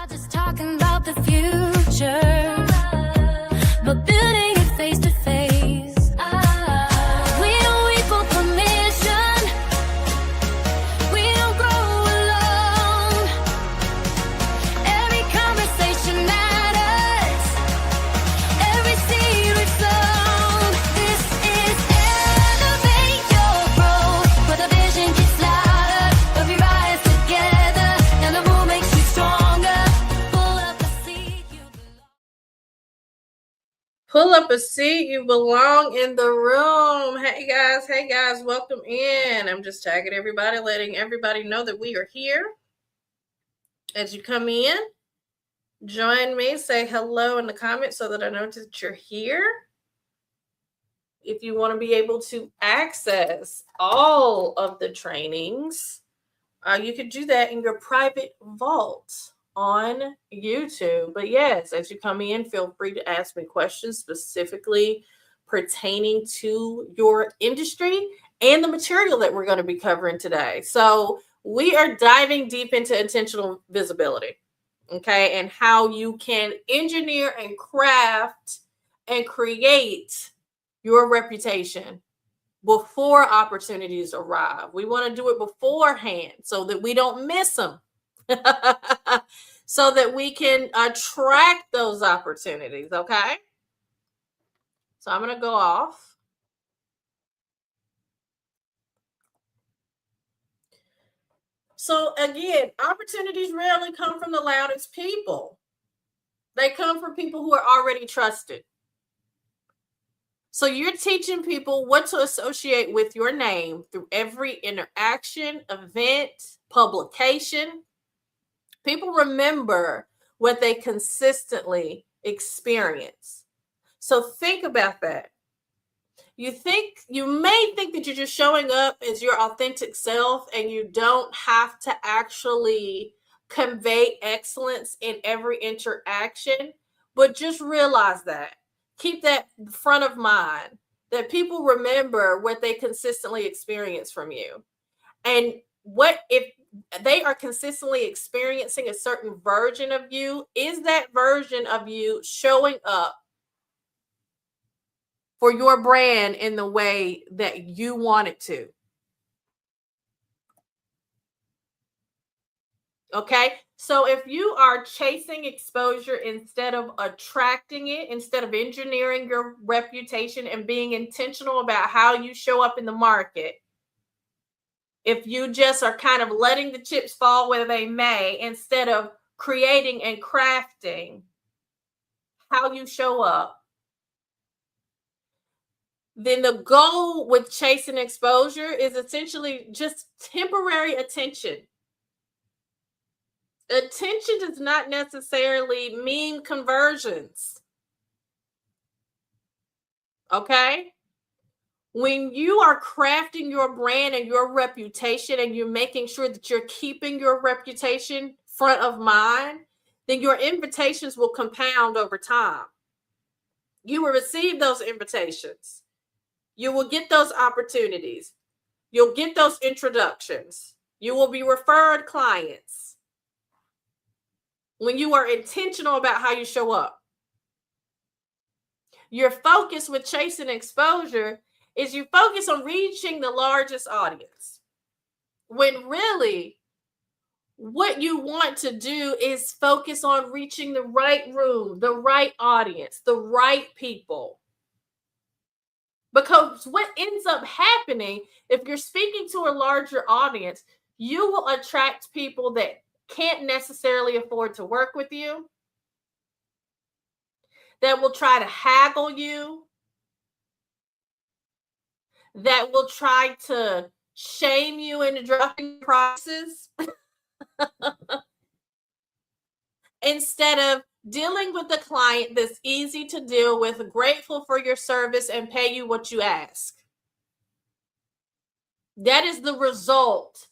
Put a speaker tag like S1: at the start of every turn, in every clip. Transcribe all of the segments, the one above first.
S1: Just talking about the future, but building it face to face. We don't equal permission. We don't grow alone. Every conversation matters. Every seed we've sown. This is Elevate Your Growth, where the vision gets louder, where we rise together, and the room makes you stronger. Pull up a seat, you belong.
S2: Pull up a seat, you belong in the room. Hey guys, welcome in. I'm just tagging everybody, letting everybody know that we are here. As you come in, join me, say hello in the comments so that I know that you're here. If you want to be able to access all of the trainings, you could do that in your private vault on YouTube. But yes, as you come in, feel free to ask me questions specifically pertaining to your industry and the material that we're going to be covering today. So we are diving deep into intentional visibility, okay, and how you can engineer and craft and create your reputation before opportunities arrive. We want to do it beforehand so that we don't miss them. So that we can attract those opportunities, okay? So I'm going to go off. So again, opportunities rarely come from the loudest people. They come from people who are already trusted. So you're teaching people what to associate with your name through every interaction, event, publication. People remember what they consistently experience. So think about that. You may think that you're just showing up as your authentic self and you don't have to actually convey excellence in every interaction, but just realize that. Keep that front of mind, that people remember what they consistently experience from you. And what if they are consistently experiencing a certain version of you? Is that version of you showing up for your brand in the way that you want it to? Okay, so if you are chasing exposure instead of attracting it, instead of engineering your reputation and being intentional about how you show up in the market, if you just are kind of letting the chips fall where they may, instead of creating and crafting how you show up, then the goal with chasing exposure is essentially just temporary attention. Attention does not necessarily mean conversions. Okay? When you are crafting your brand and your reputation and you're making sure that you're keeping your reputation front of mind, then your invitations will compound over time. You will receive those invitations. You will get those opportunities. You'll get those introductions. You will be referred clients when you are intentional about how you show up. Your focus with chasing exposure is you focus on reaching the largest audience, when really what you want to do is focus on reaching the right room, the right audience, the right people. Because what ends up happening, if you're speaking to a larger audience, you will attract people that can't necessarily afford to work with you, that will try to haggle you, that will try to shame you into dropping prices instead of dealing with a client that's easy to deal with, grateful for your service, and pay you what you ask. That is the result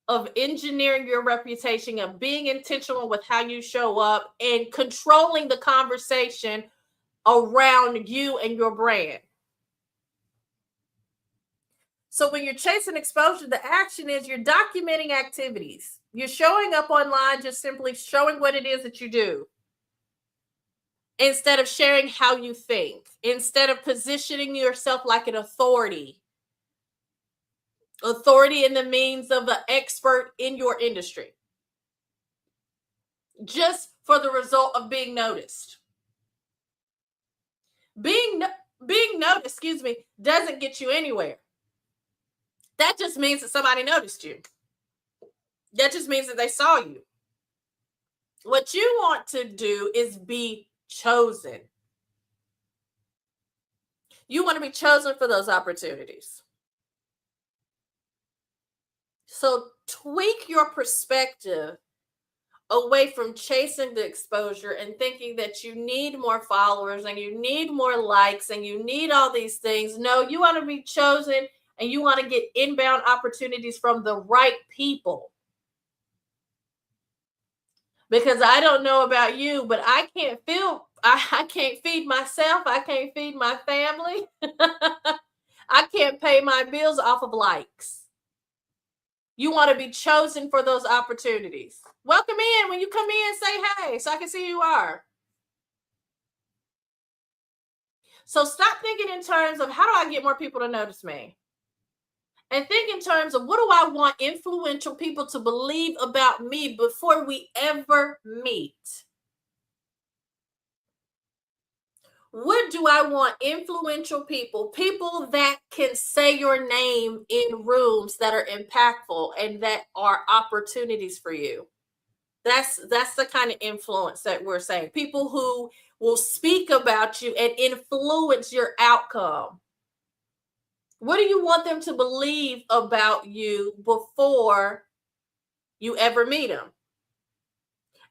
S2: of engineering your reputation, of being intentional with how you show up and controlling the conversation around you and your brand. So when you're chasing exposure, the action is you're documenting activities. You're showing up online just simply showing what it is that you do, instead of sharing how you think, instead of positioning yourself like an authority in the means of an expert in your industry, just for the result of being noticed. Being noticed, doesn't get you anywhere. That just means that somebody noticed you. That just means that they saw you. What you want to do is be chosen. You want to be chosen for those opportunities. So tweak your perspective away from chasing the exposure and thinking that you need more followers and you need more likes and you need all these things. No, you want to be chosen and you want to get inbound opportunities from the right people. Because I don't know about you, but I can't feed myself. I can't feed my family. I can't pay my bills off of likes. You want to be chosen for those opportunities. Welcome in. When you come in, say hey so I can see who you are. So stop thinking in terms of how do I get more people to notice me? And think in terms of what do I want influential people to believe about me before we ever meet? What do I want influential people that can say your name in rooms that are impactful and that are opportunities for you? That's the kind of influence that we're saying. People who will speak about you and influence your outcome. What do you want them to believe about you before you ever meet them?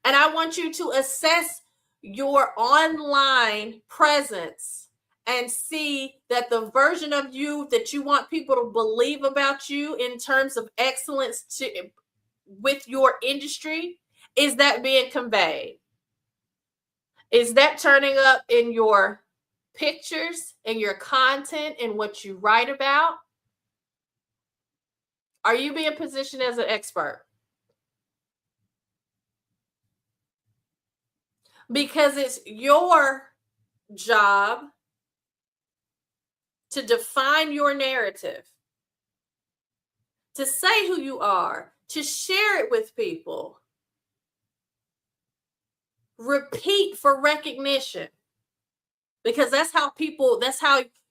S2: And I want you to assess your online presence and see that the version of you that you want people to believe about you in terms of excellence with your industry, is that being conveyed? Is that turning up in your pictures and your content and what you write about? Are you being positioned as an expert? Because it's your job to define your narrative, to say who you are, to share it with people. Repeat for recognition. Because that's how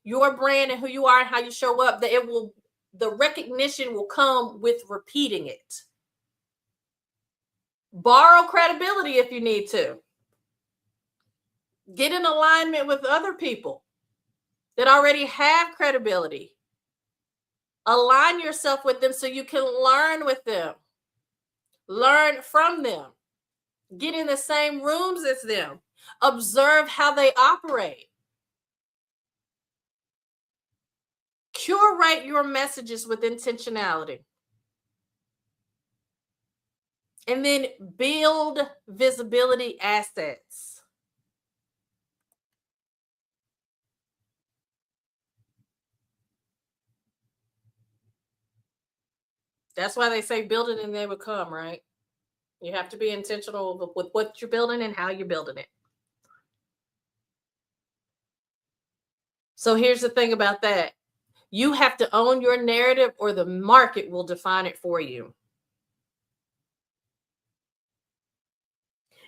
S2: your brand and who you are and how you show up, the recognition will come with repeating it. Borrow credibility if you need to. Get in alignment with other people that already have credibility. Align yourself with them so you can learn with them. Learn from them. Get in the same rooms as them. Observe how they operate. Curate your messages with intentionality. And then build visibility assets. That's why they say build it and they will come, right? You have to be intentional with what you're building and how you're building it. So here's the thing about that. You have to own your narrative or the market will define it for you.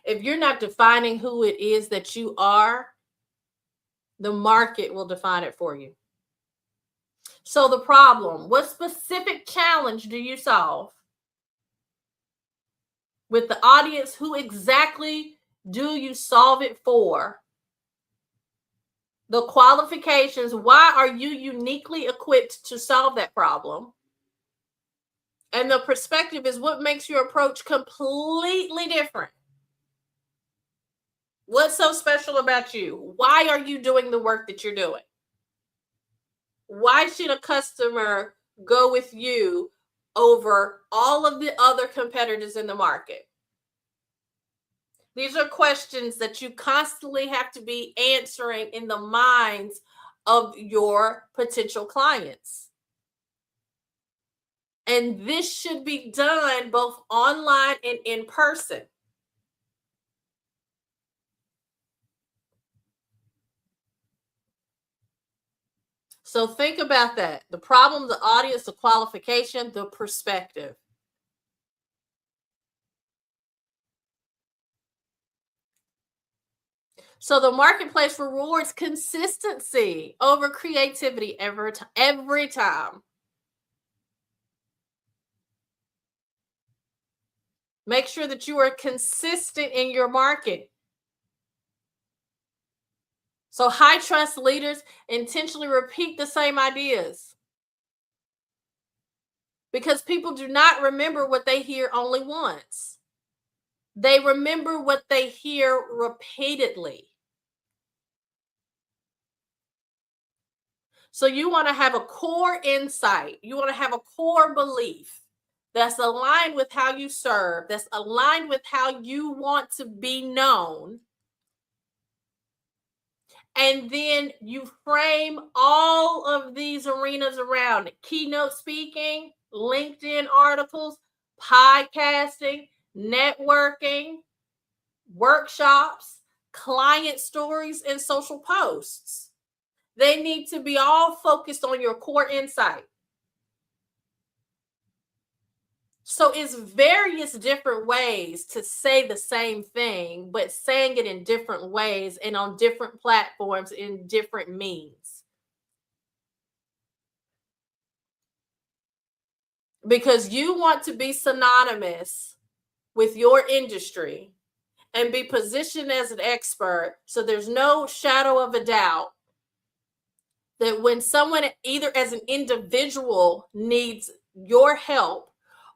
S2: If you're not defining who it is that you are, the market will define it for you. So the problem, what specific challenge do you solve? With the audience, who exactly do you solve it for? The qualifications, why are you uniquely equipped to solve that problem? And the perspective is what makes your approach completely different. What's so special about you? Why are you doing the work that you're doing? Why should a customer go with you over all of the other competitors in the market? These are questions that you constantly have to be answering in the minds of your potential clients. And this should be done both online and in person. So think about that. The problem, the audience, the qualification, the perspective. So the marketplace rewards consistency over creativity every time. Make sure that you are consistent in your market. So high trust leaders intentionally repeat the same ideas because people do not remember what they hear only once. They remember what they hear repeatedly. So you want to have a core insight. You want to have a core belief that's aligned with how you serve, that's aligned with how you want to be known. And then you frame all of these arenas around it. Keynote speaking, LinkedIn articles, podcasting, networking, workshops, client stories, and social posts. They need to be all focused on your core insight. So it's various different ways to say the same thing, but saying it in different ways and on different platforms in different means. Because you want to be synonymous with your industry and be positioned as an expert, so there's no shadow of a doubt that when someone, either as an individual, needs your help,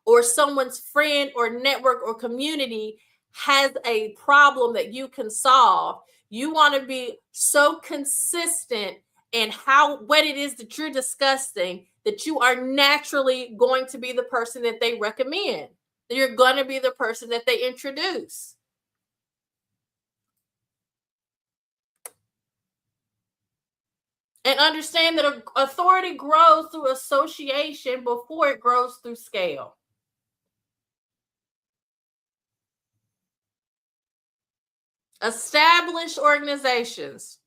S2: or someone's friend or network or community has a problem that you can solve, you want to be so consistent in what it is that you're discussing that you are naturally going to be the person that they recommend. You're going to be the person that they introduce. And understand that authority grows through association before it grows through scale. Established organizations,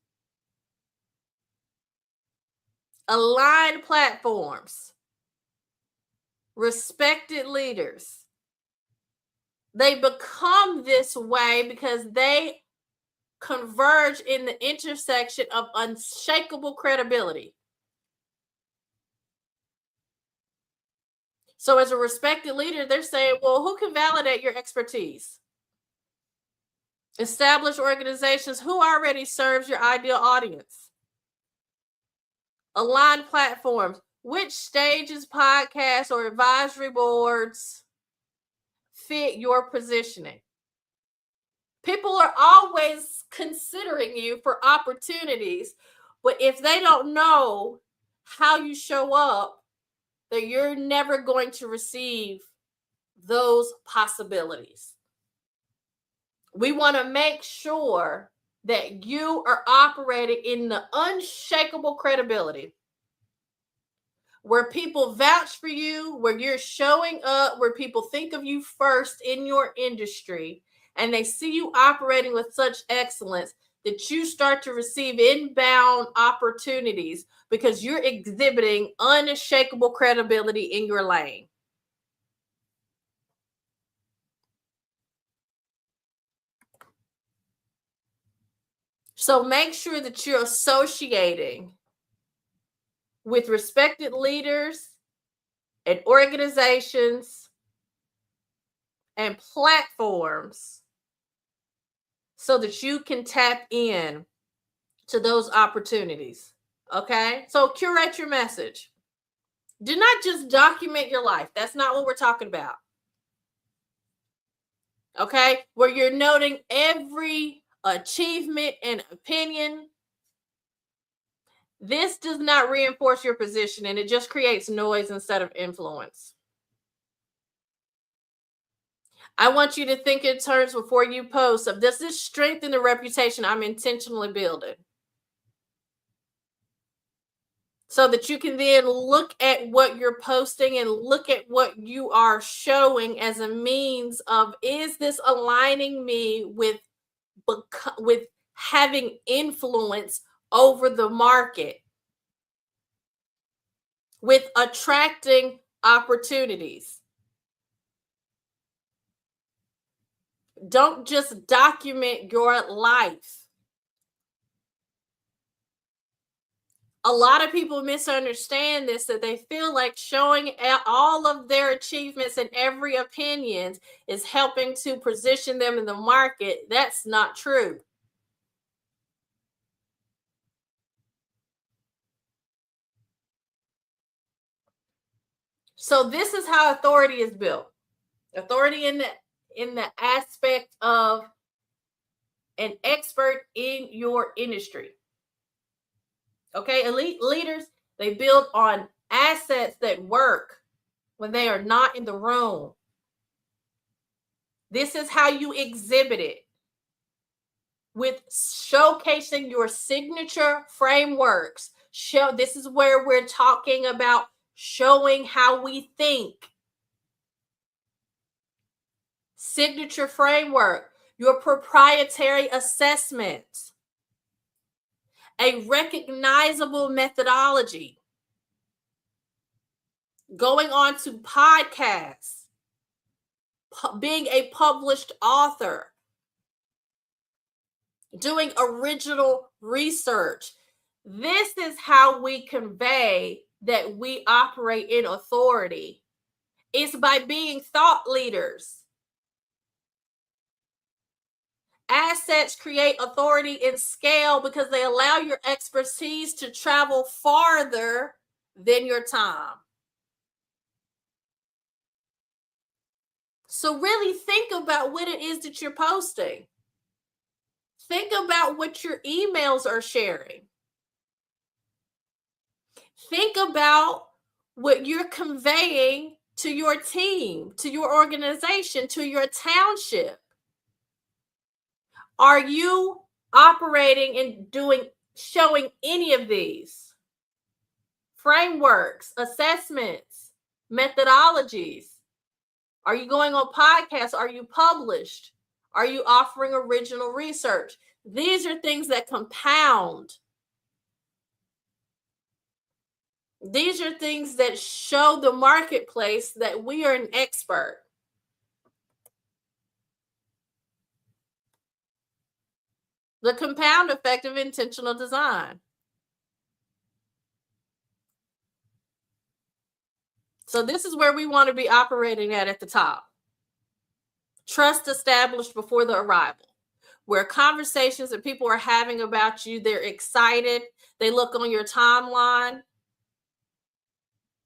S2: aligned platforms, respected leaders. They become this way because they converge in the intersection of unshakable credibility. So as a respected leader, they're saying, well, who can validate your expertise? Established organizations, who already serves your ideal audience? Aligned platforms, which stages, podcasts, or advisory boards fit your positioning? People are always considering you for opportunities, but if they don't know how you show up, then you're never going to receive those possibilities. We want to make sure that you are operating in the unshakable credibility, where people vouch for you, where you're showing up, where people think of you first in your industry, and they see you operating with such excellence that you start to receive inbound opportunities because you're exhibiting unshakable credibility in your lane. So make sure that you're associating with respected leaders and organizations and platforms so that you can tap in to those opportunities. Okay? So curate your message. Do not just document your life. That's not what we're talking about. Okay? Where you're noting every achievement and opinion. This does not reinforce your position, and it just creates noise instead of influence. I want you to think in terms before you post of, does this strengthen the reputation I'm intentionally building? so that you can then look at what you're posting and look at what you are showing as a means of, is this aligning me with having influence over the market, with attracting opportunities? Don't just document your life. A lot of people misunderstand this, that they feel like showing all of their achievements and every opinion is helping to position them in the market. That's not true. So this is how authority is built. Authority in the aspect of an expert in your industry. Okay, elite leaders, they build on assets that work when they are not in the room. This is how you exhibit it, with showcasing your signature frameworks. This is where we're talking about showing how we think. Signature framework, your proprietary assessments, a recognizable methodology, going on to podcasts, being a published author, doing original research. This is how we convey that we operate in authority. It's by being thought leaders. Assets create authority in scale because they allow your expertise to travel farther than your time. So really think about what it is that you're posting. Think about what your emails are sharing. Think about what you're conveying to your team, to your organization, to your township. Are you operating and showing any of these frameworks, assessments, methodologies? Are you going on podcasts? Are you published? Are you offering original research? These are things that compound. These are things that show the marketplace that we are an expert. The compound effect of intentional design. So this is where we want to be operating at the top. Trust established before the arrival, where conversations that people are having about you, they're excited. They look on your timeline.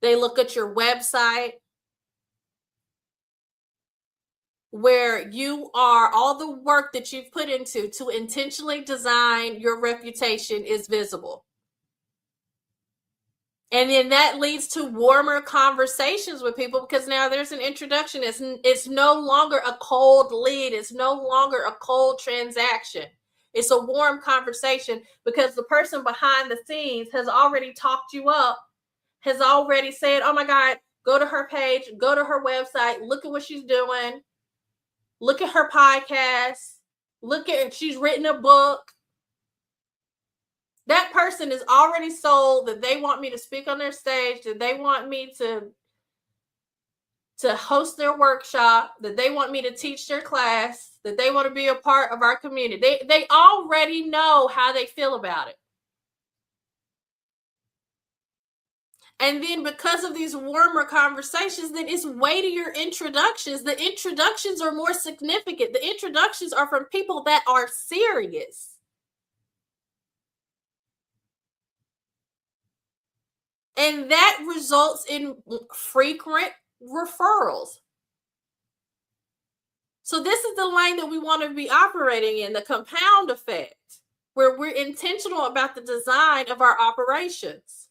S2: They look at your website, where you are, all the work that you've put into to intentionally design your reputation is visible. And then that leads to warmer conversations with people, because now there's an introduction. It's no longer a cold lead. It's no longer a cold transaction. It's a warm conversation because the person behind the scenes has already talked you up, has already said, oh my God, go to her page, go to her website, look at what she's doing. Look at her podcast. Look at, she's written a book. That person is already sold that they want me to speak on their stage, that they want me to host their workshop, that they want me to teach their class, that they want to be a part of our community. They already know how they feel about it. And then because of these warmer conversations, then it's weightier introductions. The introductions are more significant. The introductions are from people that are serious. And that results in frequent referrals. So this is the lane that we want to be operating in, the compound effect, where we're intentional about the design of our operations.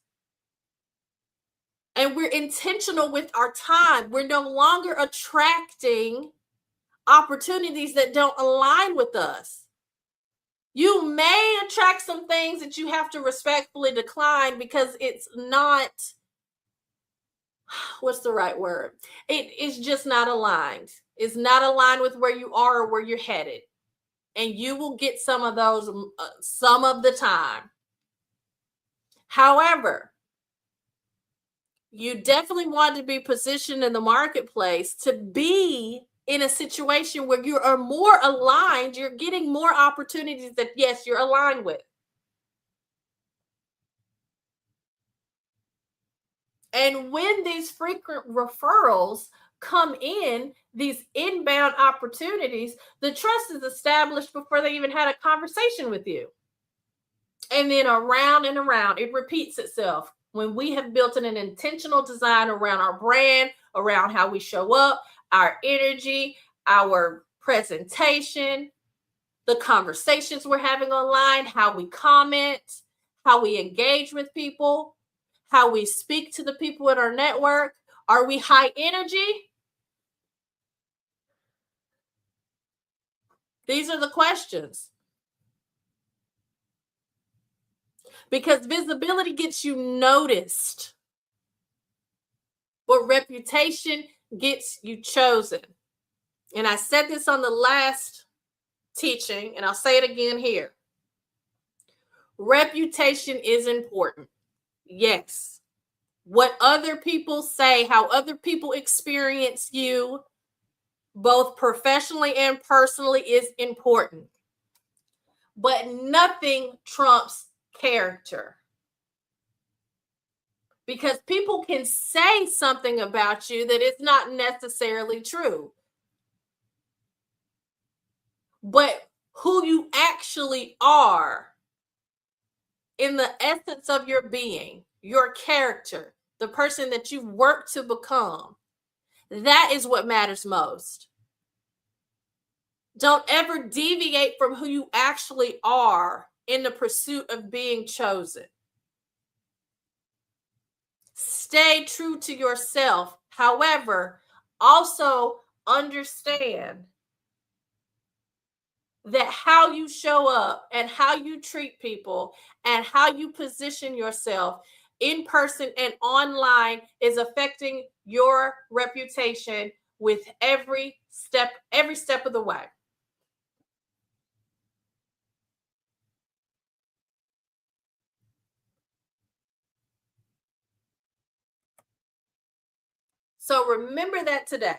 S2: And we're intentional with our time. We're no longer attracting opportunities that don't align with us. You may attract some things that you have to respectfully decline because it's not, what's the right word? It is just not aligned. It's not aligned with where you are or where you're headed. And you will get some of those some of the time. However, you definitely want to be positioned in the marketplace to be in a situation where you are more aligned. You're getting more opportunities that, yes, you're aligned with. And when these frequent referrals come in, these inbound opportunities, the trust is established before they even had a conversation with you. And then around and around, it repeats itself. When we have built an intentional design around our brand, around how we show up, our energy, our presentation, the conversations we're having online, how we comment, how we engage with people, how we speak to the people in our network. Are we high energy? These are the questions. Because visibility gets you noticed, but reputation gets you chosen. And I said this on the last teaching, and I'll say it again here. Reputation is important. Yes. What other people say, how other people experience you, both professionally and personally, is important. But nothing trumps character. Because people can say something about you that is not necessarily true. But who you actually are, in the essence of your being, your character, the person that you've worked to become, that is what matters most. Don't ever deviate from who you actually are in the pursuit of being chosen. Stay true to yourself. However, also understand that how you show up and how you treat people and how you position yourself in person and online is affecting your reputation with every step of the way. So remember that today.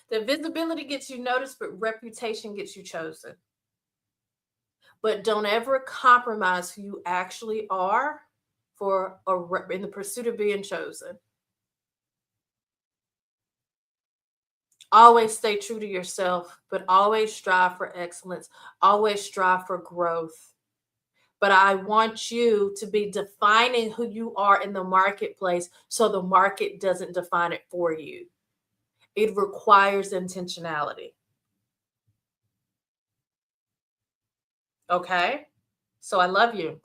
S2: The visibility gets you noticed, but reputation gets you chosen. But don't ever compromise who you actually are in the pursuit of being chosen. Always stay true to yourself, but always strive for excellence. Always strive for growth. But I want you to be defining who you are in the marketplace so the market doesn't define it for you. It requires intentionality. Okay? So I love you.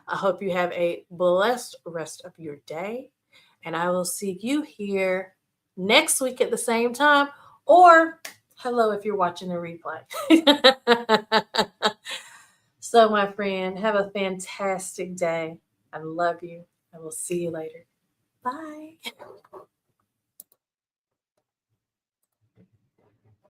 S2: I hope you have a blessed rest of your day. And I will see you here next week at the same time. Or hello if you're watching the replay. So, my friend, have a fantastic day. I love you. I will see you later. Bye.